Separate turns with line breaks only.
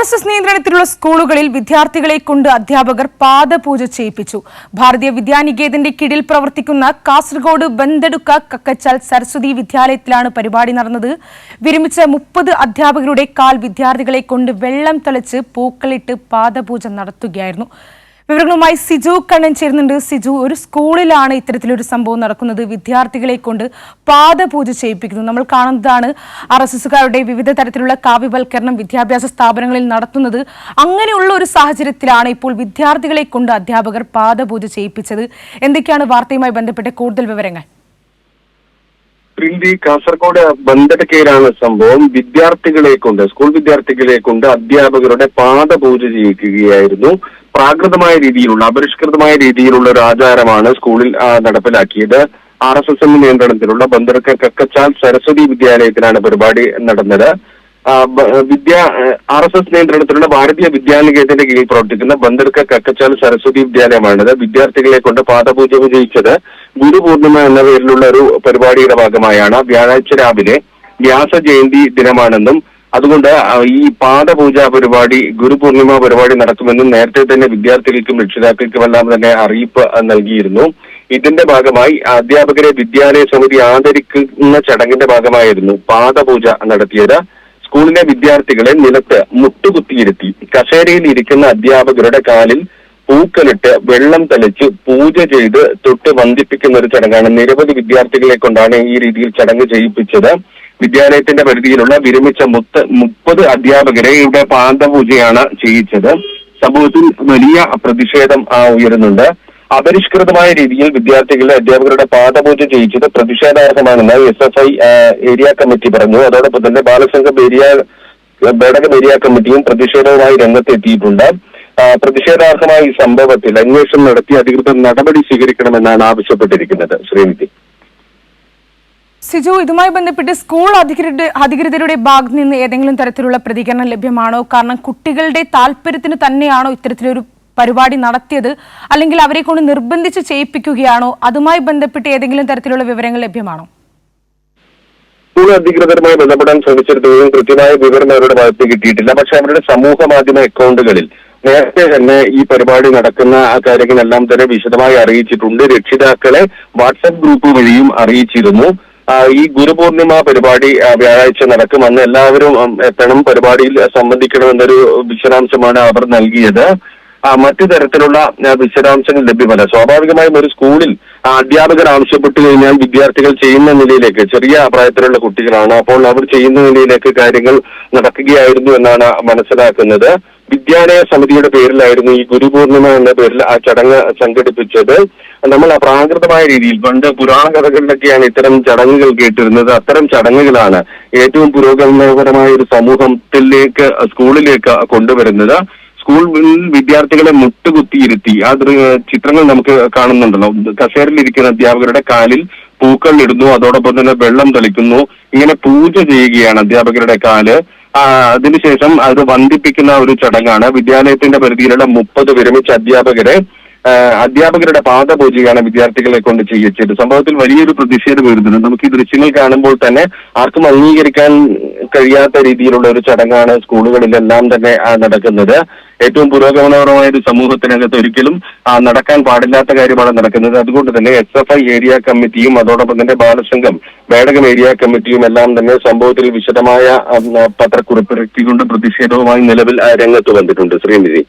RSS നിയന്ത്രണത്തിലുള്ള സ്കൂളുകളിൽ വിദ്യാർത്ഥികളെ കൊണ്ട് അധ്യാപകർ പാദപൂജ ചെയ്യിപ്പിച്ചു. ഭാരതീയ വിദ്യാനികേതന്റെ കീഴിൽ പ്രവർത്തിക്കുന്ന കാസർഗോഡ് ബന്തെടുക്ക കക്കച്ചാൽ സരസ്വതി വിദ്യാലയത്തിലാണ് പരിപാടി നടന്നത്. വിരമിച്ച 30 അധ്യാപകരുടെ കാൽ വിദ്യാർത്ഥികളെ കൊണ്ട് വെള്ളം തളിച്ച് പൂക്കളിട്ട് പാദപൂജ നടത്തുകയായിരുന്നു. വിവരങ്ങളുമായി സിജു കണ്ണൻ ചേരുന്നുണ്ട്. സിജു, ഒരു സ്കൂളിലാണ് ഇത്തരത്തിലൊരു സംഭവം നടക്കുന്നത്. വിദ്യാർത്ഥികളെ കൊണ്ട് പാദപൂജ ചെയ്യിപ്പിക്കുന്നു. നമ്മൾ കാണുന്നതാണ് RSSകാരുടെ വിവിധ തരത്തിലുള്ള കാവ്യവൽക്കരണം വിദ്യാഭ്യാസ സ്ഥാപനങ്ങളിൽ നടത്തുന്നത്. അങ്ങനെയുള്ള ഒരു സാഹചര്യത്തിലാണ് ഇപ്പോൾ വിദ്യാർത്ഥികളെ കൊണ്ട് അധ്യാപകർ പാദപൂജ ചെയ്യിപ്പിച്ചത്. എന്തൊക്കെയാണ് വാർത്തയുമായി ബന്ധപ്പെട്ട കൂടുതൽ വിവരങ്ങൾ?
കാസർഗോഡ് ബന്തെടുക്കയിലാണ് സംഭവം. സ്കൂൾ വിദ്യാർത്ഥികളെ കൊണ്ട് അധ്യാപകരുടെ പാദപൂജ ചെയ്യിക്കുകയായിരുന്നു. പ്രാകൃതമായ രീതിയിലുള്ള അപരിഷ്കൃതമായ രീതിയിലുള്ള ഒരു ആചാരമാണ് സ്കൂളിൽ നടപ്പിലാക്കിയത്. RSS നിയന്ത്രണത്തിലുള്ള ബന്തെടുക്ക കക്കച്ചാൽ സരസ്വതി വിദ്യാലയത്തിലാണ് പരിപാടി നടന്നത്. RSS നിയന്ത്രണത്തിലുള്ള ഭാരതീയ വിദ്യാനികേതന്റെ കീഴിൽ പ്രവർത്തിക്കുന്ന ബന്തെടുക്ക കക്കച്ചാൽ സരസ്വതി വിദ്യാലയമാണിത്. വിദ്യാർത്ഥികളെ കൊണ്ട് പാദപൂജ ചെയ്യിച്ചത് ഗുരുപൂർണിമ എന്ന പേരിലുള്ള ഒരു പരിപാടിയുടെ ഭാഗമായാണ്. വ്യാഴാഴ്ച രാവിലെ വ്യാസജയന്തി ദിനമാണെന്നും അതുകൊണ്ട് ഈ പാദപൂജ പരിപാടി ഗുരുപൂർണിമ പരിപാടി നടത്തുമെന്നും നേരത്തെ തന്നെ വിദ്യാർത്ഥികൾക്കും രക്ഷിതാക്കൾക്കുമെല്ലാം തന്നെ അറിയിപ്പ് നൽകിയിരുന്നു. ഇതിന്റെ ഭാഗമായി അധ്യാപകരെ വിദ്യാലയ സമിതി ആദരിക്കുന്ന ചടങ്ങിന്റെ ഭാഗമായിരുന്നു പാദപൂജ നടത്തിയത്. സ്കൂളിലെ വിദ്യാർത്ഥികളെ നിലത്ത് മുട്ടുകുത്തിയിരുത്തി കസേരയിൽ ഇരിക്കുന്ന അധ്യാപകരുടെ കാലിൽ പൂക്കളിട്ട് വെള്ളം തളിച്ച് പൂജ ചെയ്ത് തൊട്ട് വന്ദിപ്പിക്കുന്ന ഒരു ചടങ്ങാണ്. നിരവധി വിദ്യാർത്ഥികളെ കൊണ്ടാണ് ഈ രീതിയിൽ ചടങ്ങ് ചെയ്യിപ്പിച്ചത്. വിദ്യാലയത്തിന്റെ പരിധിയിലുള്ള വിരമിച്ച 30 അധ്യാപകരെ ഇവിടെ പാദപൂജയാണ് ചെയ്യിച്ചത്. സംഭവത്തിൽ വലിയ പ്രതിഷേധം ഉയരുന്നുണ്ട്. അപരിഷ്കൃതമായ രീതിയിൽ വിദ്യാർത്ഥികളെ അധ്യാപകരുടെ പാദപൂജ ചെയ്യിച്ചത് പ്രതിഷേധാർഹമാണെന്ന് SFI ഏരിയ കമ്മിറ്റി പറഞ്ഞു. അതോടൊപ്പം തന്നെ ബാലസംഘം ബേഡകം ഏരിയ കമ്മിറ്റിയും പ്രതിഷേധവുമായി രംഗത്തെത്തിയിട്ടുണ്ട്. പ്രതിഷേധാർഹമായ ഈ സംഭവത്തിൽ അന്വേഷണം നടത്തി അധികൃതർ നടപടി സ്വീകരിക്കണമെന്നാണ് ആവശ്യപ്പെട്ടിരിക്കുന്നത്. ശ്രീനിധി.
സിജു, ഇതുമായി ബന്ധപ്പെട്ട് സ്കൂൾ അധികൃതരുടെ ഭാഗത്ത് നിന്ന് ഏതെങ്കിലും തരത്തിലുള്ള പ്രതികരണം ലഭ്യമാണോ? കാരണം കുട്ടികളുടെ താല്പര്യത്തിന് തന്നെയാണോ ഇത്തരത്തിലൊരു പരിപാടി നടത്തിയത്, അല്ലെങ്കിൽ അവരെ കൊണ്ട് നിർബന്ധിച്ച് ചെയ്യിപ്പിക്കുകയാണോ? അതുമായി ബന്ധപ്പെട്ട് ഏതെങ്കിലും തരത്തിലുള്ള വിവരങ്ങൾ ലഭ്യമാണോ?
സ്കൂൾ അധികൃതരുമായി ബന്ധപ്പെടാൻ ശ്രമിച്ചിരുന്നതും കൃത്യമായ വിവരം അവരുടെ ഭാഗത്ത് കിട്ടിയിട്ടില്ല. പക്ഷെ അവരുടെ സമൂഹ മാധ്യമ അക്കൗണ്ടുകളിൽ നേരത്തെ തന്നെ ഈ പരിപാടി നടക്കുന്ന കാര്യങ്ങളെല്ലാം തന്നെ വിശദമായി അറിയിച്ചിട്ടുണ്ട്. രക്ഷിതാക്കളെ വാട്സ്ആപ്പ് ഗ്രൂപ്പ് വഴിയും അറിയിച്ചിരുന്നു. ഈ ഗുരുപൂർണിമ പരിപാടി വ്യാഴാഴ്ച നടക്കുമെന്ന് എല്ലാവരും എത്തണം, പരിപാടിയിൽ സംബന്ധിക്കണമെന്നൊരു വിശദാംശമാണ് അവർ നൽകിയത്. മറ്റു തരത്തിലുള്ള വിശദാംശങ്ങൾ ലഭ്യമല്ല. സ്വാഭാവികമായും ഒരു സ്കൂളിൽ അധ്യാപകർ ആവശ്യപ്പെട്ടു കഴിഞ്ഞാൽ വിദ്യാർത്ഥികൾ ചെയ്യുന്ന നിലയിലേക്ക്, ചെറിയ പ്രായത്തിലുള്ള കുട്ടികളാണ്, അപ്പോൾ അവർ ചെയ്യുന്ന നിലയിലേക്ക് കാര്യങ്ങൾ നടക്കുകയായിരുന്നു എന്നാണ് മനസ്സിലാക്കുന്നത്. വിദ്യാലയ സമിതിയുടെ പേരിലായിരുന്നു ഈ ഗുരുപൂർണിമ എന്ന പേരിൽ ആ ചടങ്ങ് സംഘടിപ്പിച്ചത്. നമ്മൾ പ്രാകൃതമായ രീതിയിൽ പണ്ട് പുരാണ കഥകളിലൊക്കെയാണ് ഇത്തരം ചടങ്ങുകൾ കേട്ടിരുന്നത്. അത്തരം ചടങ്ങുകളാണ് ഏറ്റവും പുരോഗമനപരമായ ഒരു സമൂഹത്തിലേക്ക് സ്കൂളിലേക്ക് കൊണ്ടുവരുന്നത്. സ്കൂളിൽ വിദ്യാർത്ഥികളെ മുട്ടുകുത്തിയിരുത്തി ആ ചിത്രങ്ങൾ നമുക്ക് കാണുന്നുണ്ടല്ലോ. കസേരയിലിരിക്കുന്ന അധ്യാപകരുടെ കാലിൽ പൂക്കൾ ഇടുന്നു, അതോടൊപ്പം തന്നെ വെള്ളം തളിക്കുന്നു. ഇങ്ങനെ പൂജ ചെയ്യുകയാണ് അധ്യാപകരുടെ കാല്. അതിനുശേഷം അത് വന്ദിപ്പിക്കുന്ന ഒരു ചടങ്ങാണ്. വിദ്യാലയത്തിന്റെ പരിധിയിലുള്ള 30 വിരമിച്ച അധ്യാപകരുടെ പാദപൂജയാണ് വിദ്യാർത്ഥികളെ കൊണ്ട് ചെയ്യിച്ചത്. സംഭവത്തിൽ വലിയൊരു പ്രതിഷേധം വരുന്നുണ്ട്. നമുക്ക് ഈ ദൃശ്യങ്ങൾ കാണുമ്പോൾ തന്നെ ആർക്കും അംഗീകരിക്കാൻ കഴിയാത്ത രീതിയിലുള്ള ഒരു ചടങ്ങാണ് സ്കൂളുകളിലെല്ലാം തന്നെ നടക്കുന്നത്. ഏറ്റവും പുരോഗമനപരമായ ഒരു സമൂഹത്തിനകത്ത് ഒരിക്കലും നടക്കാൻ പാടില്ലാത്ത കാര്യമാണ് നടക്കുന്നത്. അതുകൊണ്ട് തന്നെ SFI ഏരിയ കമ്മിറ്റിയും അതോടൊപ്പം തന്നെ ബാലസംഘം ബേഡകം ഏരിയ കമ്മിറ്റിയും എല്ലാം തന്നെ സംഭവത്തിൽ വിശദമായ പത്രക്കുറിപ്പിറക്കിക്കൊണ്ട് പ്രതിഷേധവുമായി നിലവിൽ രംഗത്ത് വന്നിട്ടുണ്ട്. ശ്രീനിധി.